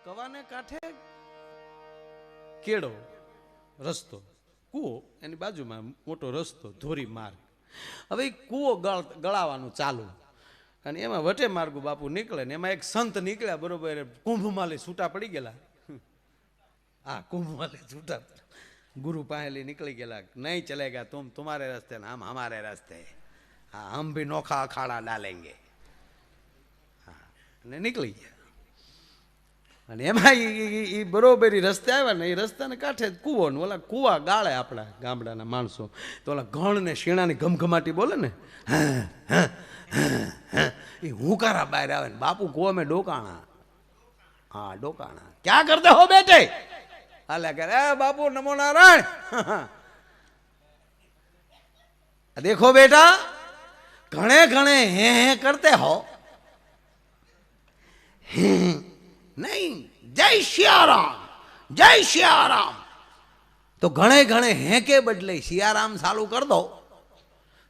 કવાને કાંઠે કેળો રસ્તો, કૂવો એની બાજુમાં મોટો રસ્તો, ધોરી માર્ગ. હવે એ કૂવો ગળાવાનું ચાલુ અને એમાં વટે માર્ગુ બાપુ નીકળે ને એમાં એક સંત નીકળ્યા બરોબર, કુંભમાલી છૂટા પડી ગયેલા. હા, કુંભમાલી છૂટા ગુરુ પાહેલી निकली गेला, नहीं चलेगा तुम तुम्हारे रास्ते ना हम हमारे रास्ते, हाँ हम भी नोखा अखाड़ा डालेंगे. हाँ ने निकली गया અને એમાં એ બરોબર રસ્તે આવ્યા ને, એ રસ્તાને કાંઠે કૂવો ને ઓલા કૂવા ગાળે આપણા ગામડાના માણસો તો ઓલા ઘણ ને શીણાની ઘમઘમાટી બોલે ને, એ હુંકારા બહાર આવે ને બાપુ કૂવા મેં ડોકાણા. હા ડોકાણા, ક્યાં કરતે હો બેટે? હાલે કરે બાપુ નમો નારાયણ. देखो बेटा घणे घणे हैं करते हो, नहीं जय सियाराम जय सियाराम. तो घणे घणे हैं के बदले सियाराम चालू कर दो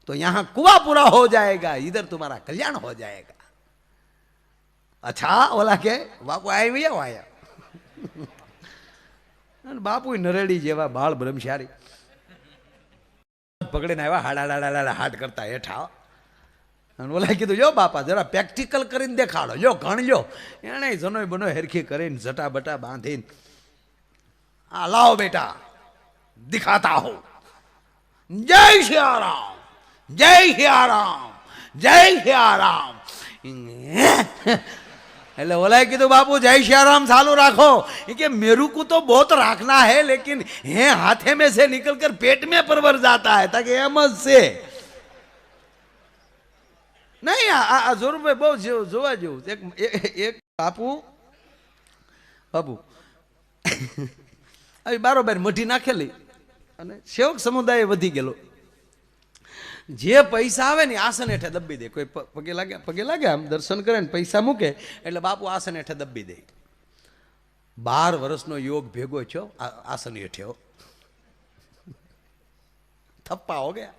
तो यहाँ कुआं पूरा हो जाएगा, इधर तुम्हारा कल्याण हो जाएगा. अच्छा बोला के बापू आए भैया आया. बापू नरेडी जेवा बाल ब्रह्मचारी पकड़े आया, हाड़ा हाथ करता हेठा. बोला कीधु जो बापा जरा प्रेक्टिकल करीने देखाड़ो, जो गण लो. एने जनो बनो हेरखी करीने जटा बटा बांधीने आ लाओ बेटा दिखाता हो. जय सियाराम जय सियाराम जय सियाराम. એટલે ઓલાએ કીધું બાપુ જય સિયારામ ચાલુ રાખો. કે मेरू को तो बहुत रखना है लेकिन है हाथे में से निकल कर पेट में परवर जाता है, ताकि एम से नहीं. आ जोर पे बहुत જોવા જેવું. એક બાપુ બાપુ આવી બારોબાર મઢી નાખેલી અને સેવક સમુદાય વધી ગયેલો. જે પૈસા આવે ને આસન હેઠે દબી દે. કોઈ પગે લાગે આમ દર્શન કરે ને પૈસા મૂકે એટલે બાપુ આસન હેઠે દબી દે. 12 વર્ષનો યોગ ભેગો છો આસન હેઠે થપ્પા હો ગયા.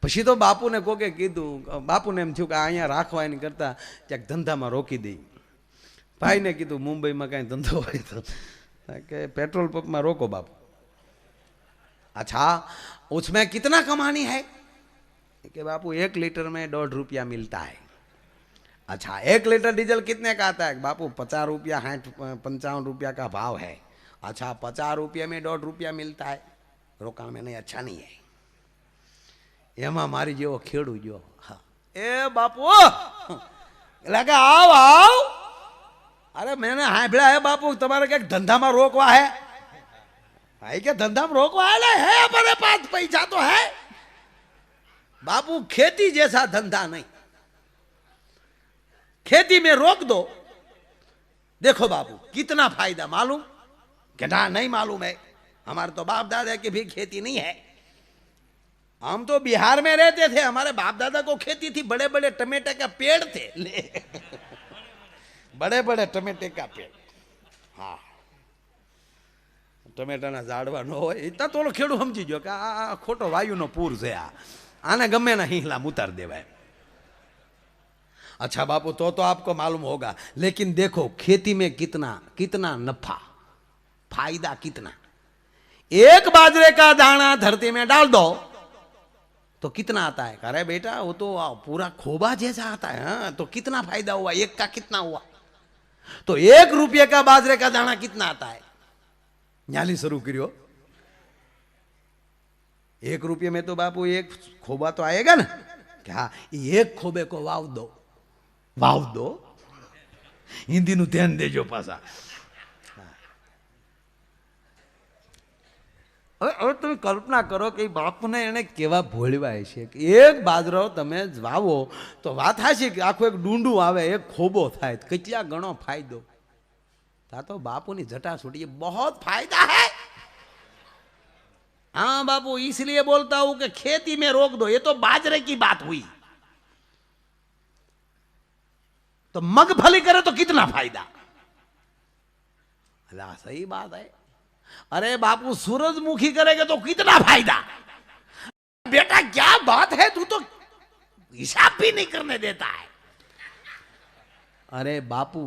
પછી તો બાપુને કોકે કીધું, બાપુને એમ થયું કે અહીંયા રાખવા એની કરતા ક્યાંક ધંધામાં રોકી દઈ. ભાઈને કીધું મુંબઈમાં કાંઈ ધંધો હોય તો કે પેટ્રોલ પંપમાં રોકો બાપુ. अच्छा उसमें कितना कमानी है? कि बापू 1 लीटर में 1.5 रुपया मिलता है. अच्छा 1 लीटर डीजल कितने का आता है? बापू 50 रुपया 55 रुपया का भाव है. अच्छा 50 रुपये में 1.5 रुपया मिलता है. रोकाण में नहीं, अच्छा नहीं है. एमा मारी जेवो खेडू जो. हाँ ए बापू लगे आओ आओ. अरे मैंने हांभळ्या है बापू तुम्हारे क्या धंधा में रोकवा है? भाई क्या धंधा में रोकवा है? हमारे पास पैसा तो है बापू, खेती जैसा धंधा नहीं. खेती में रोक दो, देखो बापू कितना फायदा. मालूम कि ना नहीं मालूम है? हमारे तो बाप दादा की भी खेती नहीं है. हम तो बिहार में रहते थे, हमारे बाप दादा को खेती थी. बड़े बड़े टमाटे का पेड़ थे. बड़े बड़े टमाटे का पेड़. हाँ ટમેટાના ઝાડવા ન હોય એટલા તો ખેડૂત સમજી ગયો કે આ ખોટો વાયુનો પૂર છે, આને ગમે ના હિંહલા ઉતાર દેવાય. अच्छा बापू तो आपको मालूम होगा, लेकिन देखो खेती में कितना कितना नफा फायदा कितना. एक बाजरे का दाना धरती में डाल दो तो कितना आता है? अरे बेटा वो तो पूरा खोबा जैसा आता है. हाँ तो कितना फायदा हुआ, एक का कितना हुआ? तो 1 रुपये का बाजरे का दाना कितना आता है? न्याली शुरू करियो. 1 रुपये में तो बापू 1 खोबा तो आएगा ना. क्या 1 खोबे को वाव दो. हिंदी नु ध्यान देजो पासा. હવે તમે કલ્પના કરો કે બાપુને એને કેવા ભોળવાય છે કે 1 બાજરો તમે વાવો તો વાત થાય કે આખું એક ડુંડું આવે, 1 ખોબો થાય, કેટલા ગણો ફાયદો. तो बापू ने जटा छूटी, बहुत फायदा है. हाँ बापू इसलिए बोलता हूं कि खेती में रोक दो. ये तो बाजरे की बात हुई, तो मगफली करे तो कितना फायदा. अल्लाह सही बात है. अरे बापू सूरजमुखी करेगा तो कितना फायदा. बेटा क्या बात है, तू तो हिसाब भी नहीं करने देता है. अरे बापू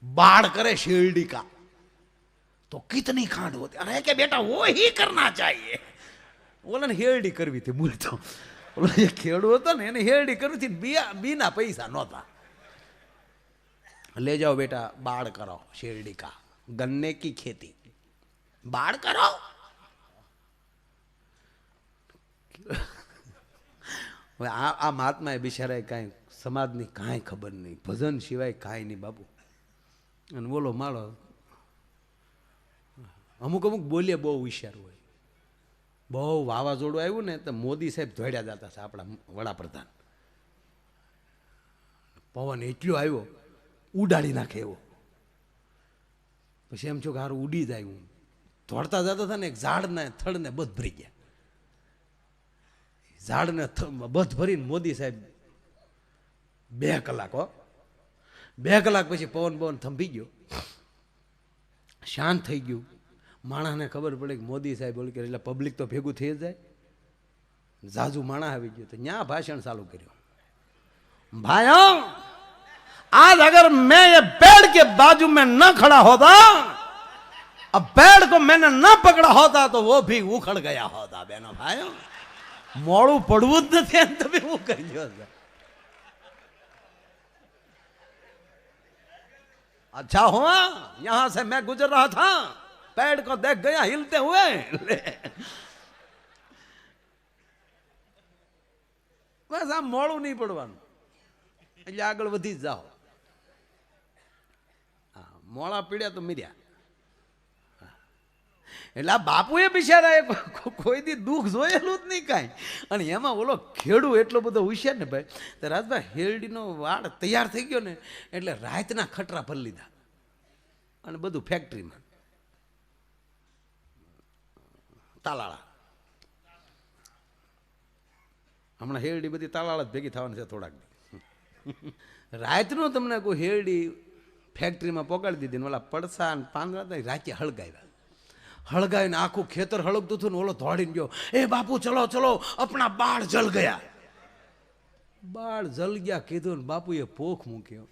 बाढ़ करे शेरडी का तो कितनी खांड होती। अरे क्या बेटा वो ही करना चाहिए। बोला ने हेरडी करवी थी बोल तो बोला ये खेड़ू હતો ને એને हेरडी करवी थी बिना पैसा नहोता। ले जाओ बेटा बाढ़ करो शेरडी का गन्ने की खेती बाढ़ करो। આ મહાત્માએ બિચારાએ કાંઈ સમાજની કાંઈ ખબર નહીં, ભજન સિવાય કાંઈ નહીં બાપુ। અને બોલો માળો અમુક અમુક બોલીએ બહુ હોશિયાર હોય। બહુ વાવાઝોડું આવ્યું ને તો મોદી સાહેબ ધોડ્યા જતા છે આપણા વડાપ્રધાન। પવન એટલો આવ્યો ઉડાડી નાખે એવો। પછી એમ છો કે હારું ઉડી જાય। હું દોડતા જતા હતા ને એક ઝાડને થડને બધ ભરી ગયા। ઝાડને બધ ભરીને મોદી સાહેબ 2 કલાક 2 કલાક પછી પવન પવન થંભી ગયો, શાંત થઈ ગયું। માણસને ખબર પડે કે મોદી સાહેબ બોલ કે એટલે પબ્લિક તો ભેગું થઈ જાય। ઝાઝુ માણસ આવી ગયો તો ન્યા ભાષણ ચાલુ કર્યું। भाइयों आज अगर मैं ये पेड़ के बाजू में न खड़ा होता, अब पेड़ को मैंने न पकड़ा होता तो वो भी उखड़ गया होता। बहनों भाइयों मोड़ू पड़વું જ નથી તમે હું કર્યો છે। अच्छा हुआ यहां से मैं गुजर रहा था, पेड़ को देख गया हिलते हुए। बस આ મોડું નહીં પડવાનું એટલે આગળ વધી જ જાઓ। મોડા પીડ્યા તો મીર્યા। એટલે આ બાપુએ બિચારાએ કોઈ દી દુઃખ જોયેલું જ નહીં કાંઈ। અને એમાં ઓલો ખેડૂ એટલો બધો હોશિયાર ને ભાઈ, તો રાજભાઈ હેરડીનો વાડ તૈયાર થઈ ગયો ને એટલે રાતના ખટરા ભરી લીધા અને બધું ફેક્ટરીમાં તાલાળા। હમણાં હેરડી બધી તાલાળા જ ભેગી થવાની છે થોડાક। રાતનો તમને કોઈ હેરડી ફેક્ટરીમાં પોગાડી દીધી ને ઓલા પડસા ને પાંદડા રાતે હળગાવીને આખું ખેતર હળગતું હતું ને ઓલો દોડીને ગયો, એ બાપુ ચલો ચલો अपना बाढ़ जल गया। बाढ़ जल गया કીધું ને બાપુએ પોખ મૂક્યો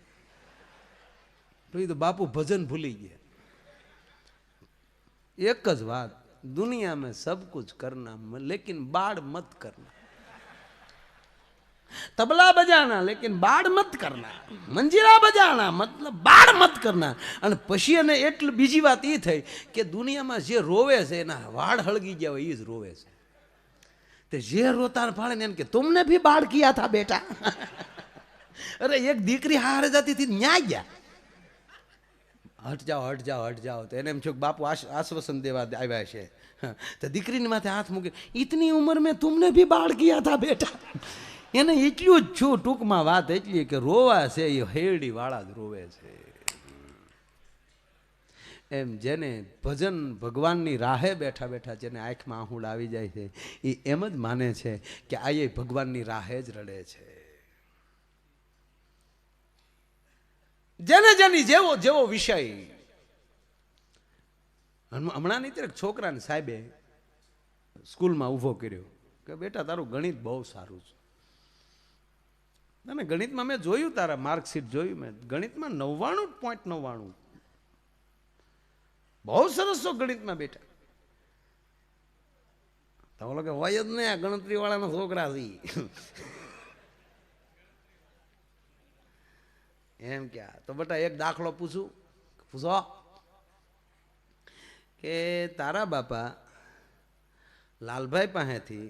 તો એ તો બાપુ ભજન ભૂલી ગયા। एक જ વાત, दुनिया में सब कुछ करना लेकिन बाढ़ मत करना। तबला बजाना लेकिन बाढ़ मत करना, मंजीरा बजाना मतलब बाढ़ मत करना। અને પછી એને એટલે બીજી વાત એ થઈ કે દુનિયામાં જે રોવે છે એના વાડ હળગી ગયા હોય એ જ રોવે છે। તે જે રોતા ફાળે ને કે तुमने भी बाढ़ किया था बेटा। अरे एक દીકરી હારે જતી હતી ન્યા ગયા, હટ જાઓ હટ જાઓ હટ જાઓ। તો એને એમ છો કે બાપુ આશ્વાસન દેવા આવ્યા છે। તો દીકરીની માથે હાથ મૂકે, इतनी उम्र में तुमने भी बाढ़ किया था बेटा। એને એટલું જ છું ટૂંકમાં વાત એટલી કે રોવા છે એ હેરડી વાળા જ રોવે છે। એમ જેને ભજન ભગવાનની રાહે બેઠા બેઠા જેને આંખમાં આહુડ આવી જાય છે એ એમ જ માને છે કે આ એ ભગવાનની રાહે જ રડે છે। જેને જેની જેવો જેવો વિષય। હમણાં નહીં ત્યારે છોકરાને સાહેબે સ્કૂલમાં ઊભો કર્યો કે બેટા તારું ગણિત બહુ સારું છે। અને ગણિતમાં મેં જોયું તારા માર્કશીટ જોયું મેં, ગણિતમાં 99.99 બહુ સરસ છો ગણિતમાં બેટા। તો બોલો કે હોય જ નહીં, આ ગણતરી વાળાના છોકરા છે એમ ક્યાં। તો બેટા એક દાખલો પૂછો કે તારા બાપા લાલભાઈ પાસેથી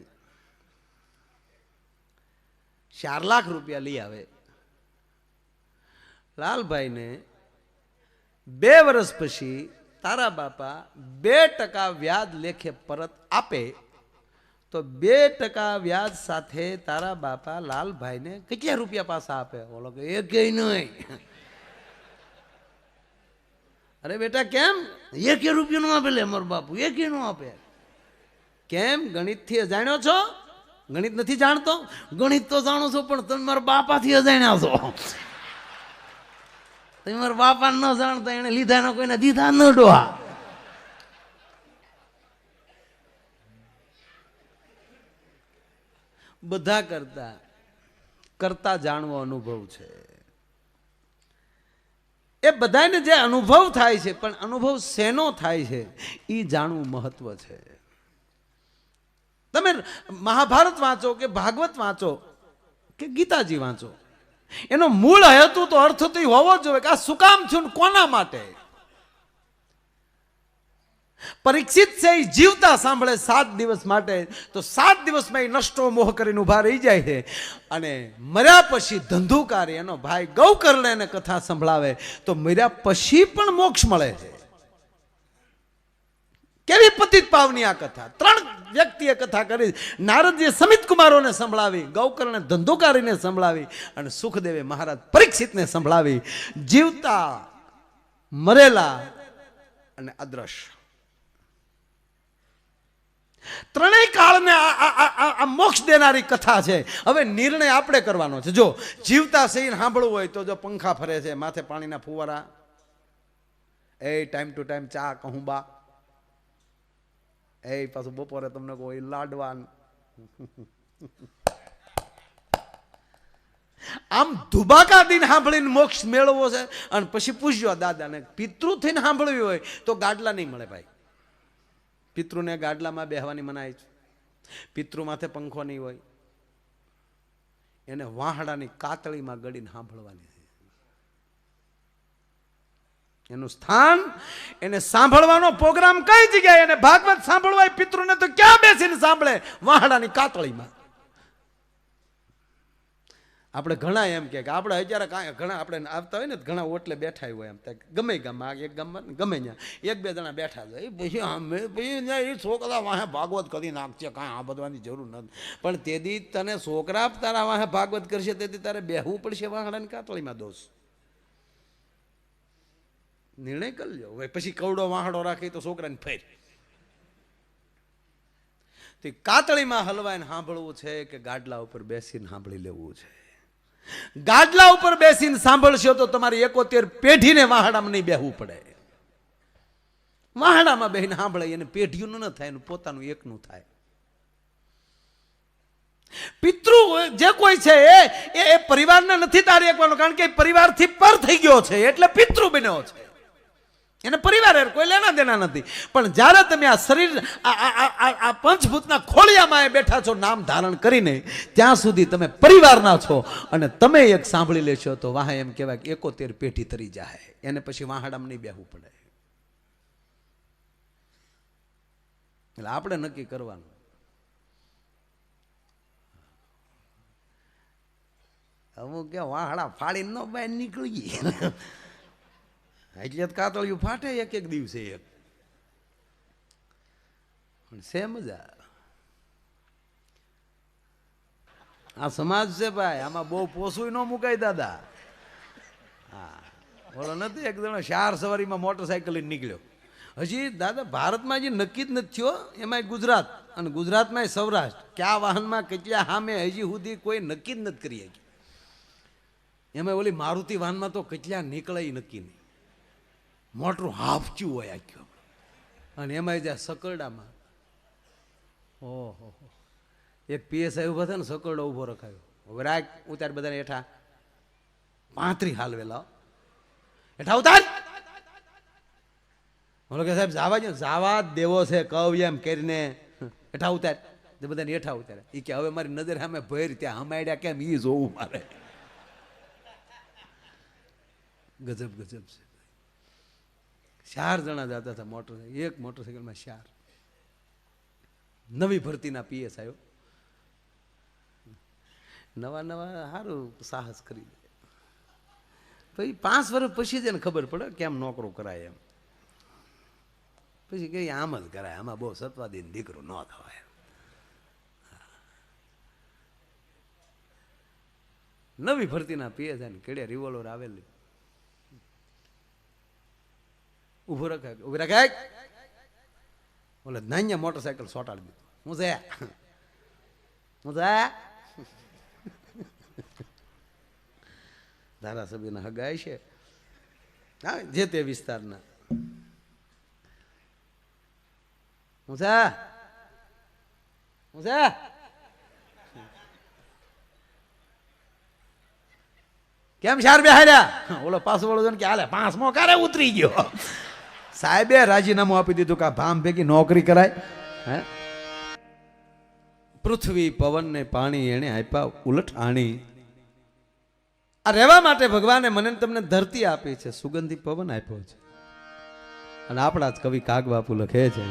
4 લાખ રૂપિયા લઈ આવે, લાલભાઈને 2 વર્ષ પછી તારા બાપા 2% વ્યાજ લેખે પરત આપે તો 2% વ્યાજ સાથે તારા બાપા લાલભાઈને કેટલા રૂપિયા પાછા આપે? બોલો કે એકેય નહીં। અરે બેટા કેમ 1 રૂપિયો નો આપે? લે મારો બાપુ 1 નો આપે। કેમ ગણિતથી અજાણ્યો છો? ગણિત નથી જાણતો? ગણિત તો જાણો છો પણ તમે મારા બાપાથી અજાણ્યા છો। તમે મારા બાપા ન જાણતા, એને લીધા ન કોઈને દીધા ન ડોહા। બધા કરતા જાણવો અનુભવ છે। એ બધાને જે અનુભવ થાય છે, પણ અનુભવ શેનો થાય છે એ જાણવું મહત્વ છે. તમે મહાભારત વાંચો કે ભાગવત વાંચો કે ગીતાજી વાંચો, એનો મૂળ હેતુ તો અર્થ તો હોવો જ જોઈએ કે આ શું કામ થયું, કોના માટે. પરીક્ષિત છે એ જીવતા સાંભળે 7 દિવસ માટે, તો 7 દિવસમાં એ નષ્ટો મોહ કરીને ઉભા રહી જાય છે. અને મર્યા પછી ધંધુકારી એનો ભાઈ ગૌકર્ણ એને કથા સંભળાવે તો મર્યા પછી પણ મોક્ષ મળે છે. કેવી પતિત પાવની આ કથા! 3 વ્યક્તિએ કથા કરી. નારદજીએ સમિત કુમારોને સંભળાવી, ગૌકર્ણે ધંધુકારીને સંભળાવી અને સુખદેવે મહારાજ પરીક્ષિતને સંભળાવી. જીવતા, મરેલા અને અદ્રશ્ય, ત્રણેય કાળને આ મોક્ષ દેનારી કથા છે. હવે નિર્ણય આપણે કરવાનો છે. જો જીવતા સહીને સાંભળવું હોય તો જો પંખા ફરે છે, માથે પાણીના ફુવારા, એ ટાઈમ ટુ ટાઈમ ચા કહું બા, એ પાછું બપોરે તમને કોઈ લાડવાન, આમ ધુબાકા દિન સાંભળીને મોક્ષ મેળવવો છે. અને પછી પૂછજો દાદાને, પિતૃ થઈને સાંભળવી હોય તો ગાડલા નહીં મળે ભાઈ. પિતૃને ગાડલામાં બેહવાની મનાય છે. પિતૃ માથે પંખો નહીં હોય, એને વાહડાની કાતળીમાં ગળીને સાંભળવાની છે. એનું સ્થાન, એને સાંભળવાનો પ્રોગ્રામ કઈ જગ્યાએ, એને ભાગવત સાંભળવા પિતૃને તો ક્યાં બેસીને સાંભળે? વાહડાની કાતળીમાં. આપણે ઘણા એમ કે આપણે અત્યારે કાંઈ ઘણા આપણે આવતા હોય ને, ઘણા ઓટલે બેઠા હોય એમ ગમે ગામમાં, એક ગામમાં ગમે ત્યાં 1-2 જણા બેઠા હોય, પછી એ છોકરા વાહે ભાગવત કરી નાખશે, કાંઈ આ બધવાની જરૂર નથી. પણ તેથી તને છોકરા તારા વાહે ભાગવત કરશે, તેથી તારે બેહવું પડશે વાહડાની કાતળીમાં. દોષ નિર્ણય કરી લો. પછી કવડો વાહડો રાખી તો છોકરાને ફેર કાતળીમાં હલવાઈને સાંભળવું છે કે ગાડલા ઉપર બેસીને સાંભળી લેવું છે? ગાડલા ઉપર બેસીને સાંભળશો તો તમારી 71 પેઢીને વાહડામાં નહીં બેહવું પડે. વાહડામાં બેહીને સાંભળે એને પેઢીનું ન થાય, એનું પોતાનું એકનું થાય. પિતૃ જે કોઈ છે એ પરિવારને નથી તારી એકવાનો, કારણ કે પરિવારથી પર થઈ ગયો છે એટલે પિતૃ બન્યો છે. એને પરિવાર કોઈ લેના દેના નથી. પણ જ્યારે તમે આ શરીર આ પંચભૂતના ખોળિયામાં બેઠા છો નામ ધારણ કરીને, ત્યાં સુધી તમે પરિવારના છો. અને તમે એક સાંભળી લેશો તો વાહ એમ કહેવાય કે 71 પેઢી તરી જાય. એને પછી વાહડામાં નહીં બેહવું પડે. એટલે આપણે નક્કી કરવાનું. અમુક કે વાહડા ફાડીને ન બહાર નીકળી એટલે કાતળિયું ફાટે એક દિવસે એક. છે મજા. આ સમાજ છે ભાઈ, આમાં બહુ પોસું ન મુકાય દાદા. હા, બોલો નથી એક જણો 4 સવારીમાં મોટરસાયકલ લઈને નીકળ્યો. હજી દાદા ભારતમાં હજી નક્કી જ નથી થયો, એમાં ગુજરાત અને ગુજરાતમાં સૌરાષ્ટ્ર, કયા વાહનમાં કેટલા સામે હજી સુધી કોઈ નક્કી જ નથી કરી શકી. એમાં ઓલી મારુતિ વાહનમાં તો કેટલા નીકળે નક્કી નહીં. મોટરું હાફચ્યું હોય આખ્યું. અને એમાં જ્યાં સકરડામાં, ઓહો, એક પીએસઆઈ ઉભા થાય ને, સકરડો ઉભો રખાયો. હવે રાખ ઉતાર બધાને હેઠા 35 હાલવેલા હેઠા ઉતાર. બોલો કે સાહેબ જાવા જો, જાવા જ દેવો છે કવ એમ કરીને હેઠા ઉતાર. બધાને હેઠા ઉતારે. એ કે હવે મારી નજર સામે ભેર ત્યાં હમાડ્યા કેમ એ જોવું મારે. ગજબ ગજબ છે. 4 જણા જતા હતા મોટરસાઇકલ, એક મોટરસાઇકલમાં 4. નવી ભરતીના પીએસ આવ્યો, નવા સારું સાહસ કરી દે. પછી 5 વર્ષ પછી જ એને ખબર પડે કેમ નોકરો કરાય એમ. પછી કે આમ જ કરાય, આમાં બહુ સત્વાદી દીકરો ન થવાય. નવી ભરતીના પીએસ ને કેડે રિવોલ્વર આવેલી, ઉભો રખાય, ઉભી રખાય. બોલે નાન્યા મોટરસાયકલ સોટાડી દીધું. હું છે ધારાસભ્યના હગાય છે, હા, જે તે વિસ્તારના. હું છે કેમ શાર બેહાડ્યા? ઓલો પાછો વળો કે હાલે 5મો કારે ઉતરી ગયો. સાહેબે રાજીનામું આપી દીધું કે આ ભામ ભેગી નોકરી કરાય. હે પૃથ્વી પવન ને પાણી એને આપ્યા ઉલટ આણી. આ રહેવા માટે ભગવાને મને તમને ધરતી આપી છે, સુગંધી પવન આપ્યો છે. અને આપણા જ કવિ કાગ બાપુ લખે છે,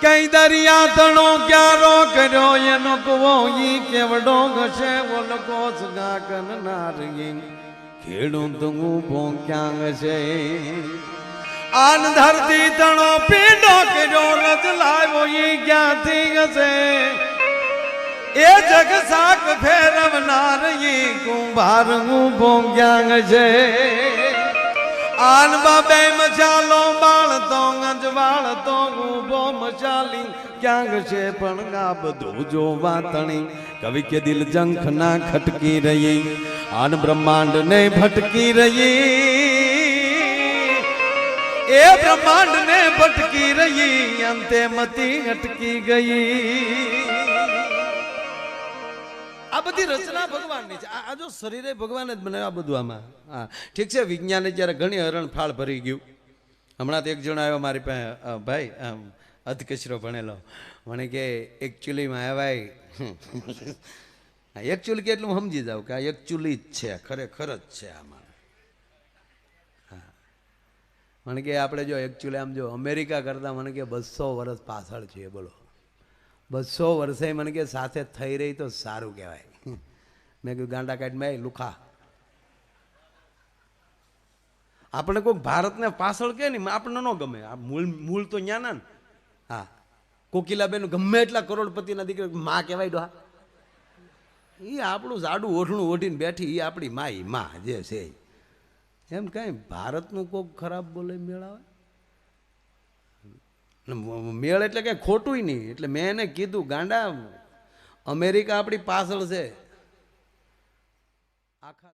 કઈ દરિયા તણો ક્યારો કર્યો એનો કુવો ઈ કેવડો ઘસે ઓલકો સગા કનનાર ઈ ખેડૂત ઊભો ક્યાં છે. આન ધરતી તણો પીડો કર્યો રજ લાવ્યો ઈ ક્યાંથી ઘસે એ જગ સાક ફેરવનાર ઈ કુંભાર ઊભો ક્યાં છે. આન બાબે મચાલો બાળતો ગંજવાળતો ઊભો મચાલી ક્યાંક છે પણ આ બધું જોવા તણી કવિ કે દિલ જંખ ના ખટકી રહી આન બ્રહ્માંડ ને ભટકી રહી એ બ્રહ્માંડ ને ભટકી રહી અંતે મતી અટકી ગઈ. આ બધી રચના ભગવાનની છે. આ જો શરીરે ભગવાન જ બનાવ્યું આ બધું આમાં. હા ઠીક છે, વિજ્ઞાને જ્યારે ઘણી હરણફાળ ભરી ગયું. હમણાં તો એક જણ આવ્યો મારી પાસે, ભાઈ અધકચરો ભણેલો, મને કે એકચ્યુઅલીમાં ભાઈ એકચ્યુઅલી કે એટલું સમજી જાવ કે આ એકચ્યુઅલી જ છે, ખરેખર જ છે આમાં. હા મને કે આપણે જો એકચ્યુઅલી આમ જો અમેરિકા કરતાં મને કે 200 વર્ષ પાછળ છીએ. બોલો 200 વર્ષે મને કે સાથે થઈ રહી તો સારું કહેવાય. મેં કીધું ગાંડા કાઢ મેં લુખા આપણે કોઈ ભારતને પાછળ કે નહીં આપણને ન ગમે. આ મૂળ તો ન્યાના ને. હા કોકિલાબેન ગમે એટલા કરોડપતિના દીકરા માં કહેવાય ડોહા. એ આપણું જાડું ઓઢણું ઓઢીને બેઠી એ આપણી માઈ માં જે છે એમ કાંઈ ભારતનું કોક ખરાબ બોલે મેળાવે મેળ એટલે કઈ ખોટું નહીં. એટલે મેં એને કીધું ગાંડા અમેરિકા આપણી પાછળ છે આખા